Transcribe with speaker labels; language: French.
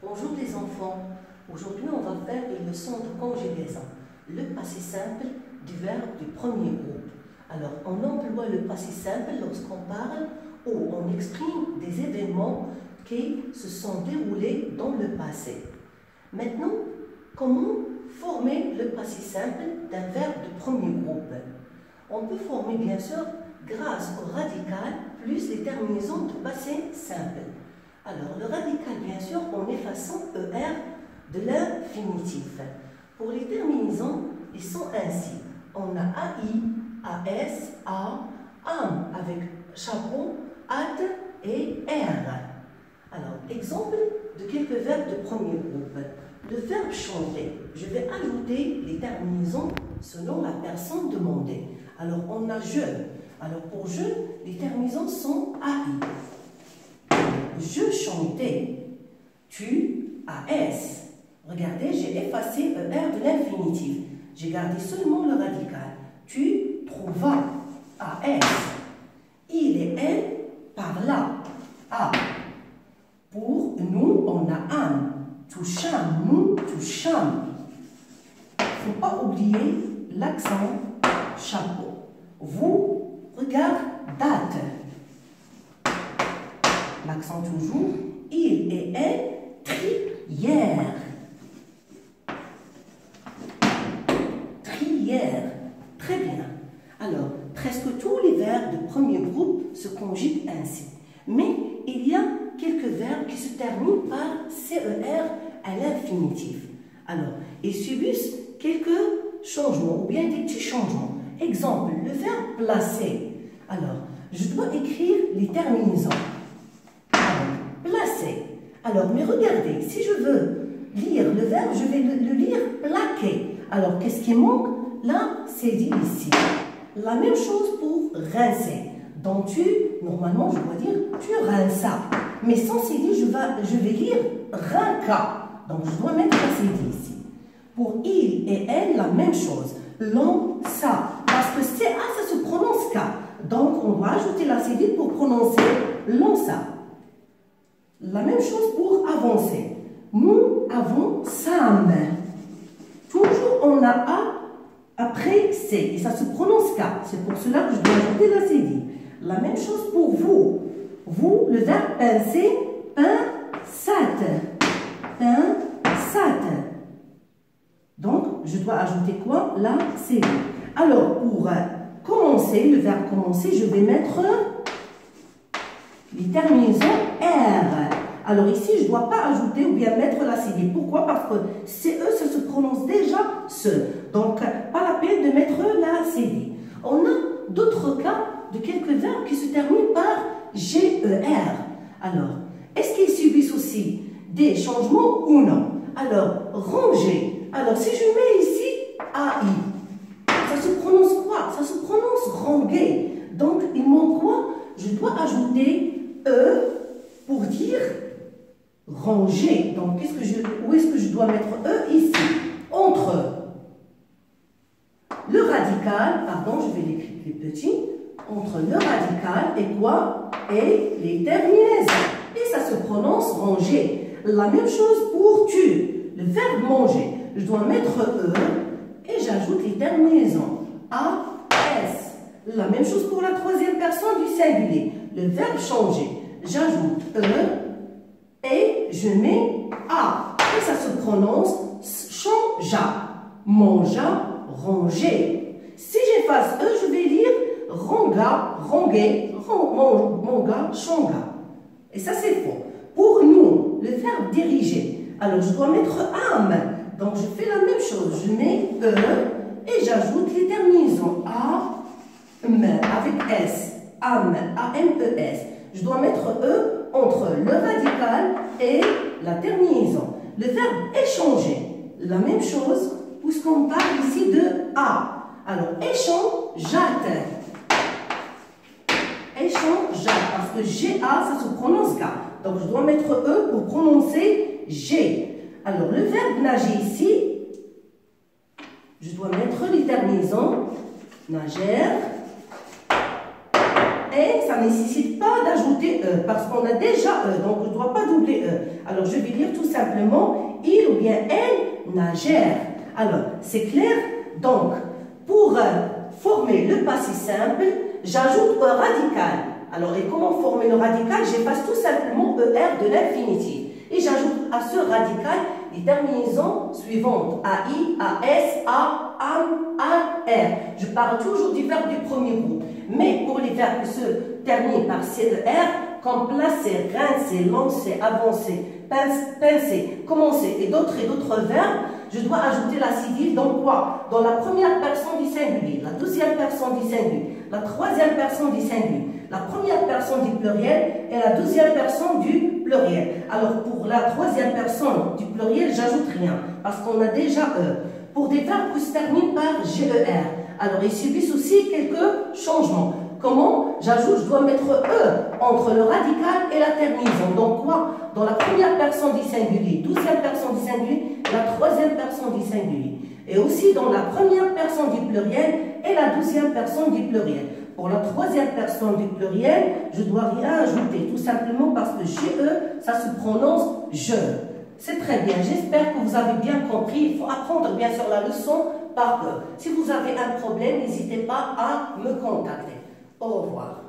Speaker 1: Bonjour les enfants, aujourd'hui on va faire une leçon de conjugaison, le passé simple du verbe du premier groupe. Alors on emploie le passé simple lorsqu'on parle ou on exprime des événements qui se sont déroulés dans le passé. Maintenant, comment former le passé simple d'un verbe du premier groupe? On peut former bien sûr grâce au radical plus les terminaisons de passé simple. Alors, le radical, bien sûr, en effaçant ER de l'infinitif. Pour les terminaisons, ils sont ainsi. On a AI, AS, A, AM avec chapeau, AT et R. Alors, exemple de quelques verbes de premier groupe. Le verbe chanter, je vais ajouter les terminaisons selon la personne demandée. Alors, on a je. Alors, pour je, les terminaisons sont AI. Je chantais, tu, AS. Regardez, j'ai effacé ER de l'infinitif. J'ai gardé seulement le radical. Tu trouvas, AS. Il et elle, par là, A. Pour nous, on a âme. Toucham, nous, toucham. Il ne faut pas oublier l'accent chapeau. Vous, regarde, date. L'accent toujours, il et elle, trièrent. Trièrent. Très bien. Alors, presque tous les verbes de premier groupe se conjuguent ainsi. Mais il y a quelques verbes qui se terminent par CER à l'infinitif. Alors, ils subissent quelques changements ou bien des petits changements. Exemple, le verbe placer. Alors, je dois écrire les terminaisons. Placer. Alors, mais regardez, si je veux lire le verbe, je vais le lire plaquer. Alors, qu'est-ce qui manque? Là, c'est dit ici. La même chose pour rincer. Donc, normalement, je dois dire tu rinças. Mais sans cédille, je vais lire rinca. Donc, je dois mettre la cédille ici. Pour il et elle, la même chose. L'on, ça. Parce que CA, ça se prononce K. Donc, on va ajouter la cédille pour prononcer l'on, ça. La même chose pour avancer. Nous avons Sam. Toujours on a A après C. Et ça se prononce K. C'est pour cela que je dois ajouter la cédille. La même chose pour vous. Vous, le verbe pincer, pinsate. Pinsate. Donc, je dois ajouter quoi? La cédille. Alors, pour commencer, le verbe commencer, je vais mettre les terminaisons R. Alors ici, je ne dois pas ajouter ou bien mettre la cédille. Pourquoi? Parce que CE, ça se prononce déjà ce. Donc, pas la peine de mettre la cédille. On a d'autres cas de quelques verbes qui se terminent par GER. Alors, est-ce qu'ils subissent aussi des changements ou non? Alors, ranger. Alors, si je mets ici AI, ça se prononce quoi? Ça se prononce ranger. Donc, il manque quoi? Je dois ajouter E pour dire ranger. Donc, où est-ce que je dois mettre E? Ici. Entre le radical, pardon, je vais l'écrire les petits, entre le radical et quoi? Et les terminaisons. Et ça se prononce ranger. La même chose pour tu. Le verbe manger. Je dois mettre E et j'ajoute les terminaisons. A, S. La même chose pour la troisième personne du singulier. Le verbe changer. J'ajoute E et je mets A. Et ça se prononce changea. Mangea, ranger. Si j'efface E, je vais lire ranga, ranger, manga, changa. Et ça, c'est faux. Pour nous, le verbe diriger. Alors, je dois mettre âme. Donc, je fais la même chose. Je mets E et j'ajoute les terminaisons A, M avec S. Âme, A-M-E-S. Je dois mettre E entre le radical et la terminaison. Le verbe échanger, la même chose, puisqu'on parle ici de A. Alors, échangeate. Échangeate, parce que GA, ça se prononce K. Donc, je dois mettre E pour prononcer G. Alors, le verbe nager ici, je dois mettre les terminaisons nagère. Et ça ne nécessite pas d'ajouter E. E, parce qu'on a déjà E, donc je ne dois pas doubler E. Alors, je vais lire tout simplement, il ou bien elle nagèrent. Alors, c'est clair? Donc, pour former le passé simple, j'ajoute un radical. Alors, et comment former le radical? J'efface tout simplement ER de l'infinitif. Et j'ajoute à ce radical les terminaisons suivantes. AI, AS, A, AM, AR. Je parle toujours du verbe du premier groupe. Mais pour les verbes qui se terminent par CER, comme placer, rincer, lancer, avancer, pincer, commencer et d'autres verbes, je dois ajouter la cédille dans quoi? Dans la première personne du singulier, la deuxième personne du singulier, la troisième personne du singulier, la première personne du pluriel et la deuxième personne du pluriel. Alors pour la troisième personne du pluriel, j'ajoute rien parce qu'on a déjà E. Pour des verbes qui se terminent par GER, alors ils subissent aussi quelques changements. Comment? J'ajoute, je dois mettre E entre le radical et la terminaison. Donc quoi? Dans la première personne du singulier, deuxième personne du singulier, la troisième personne du singulier. Et aussi dans la première personne du pluriel et la deuxième personne du pluriel. Pour la troisième personne du pluriel, je dois rien ajouter, tout simplement parce que GE, ça se prononce je. C'est très bien, j'espère que vous avez bien compris. Il faut apprendre bien sûr la leçon par cœur. Si vous avez un problème, n'hésitez pas à me contacter. Au revoir.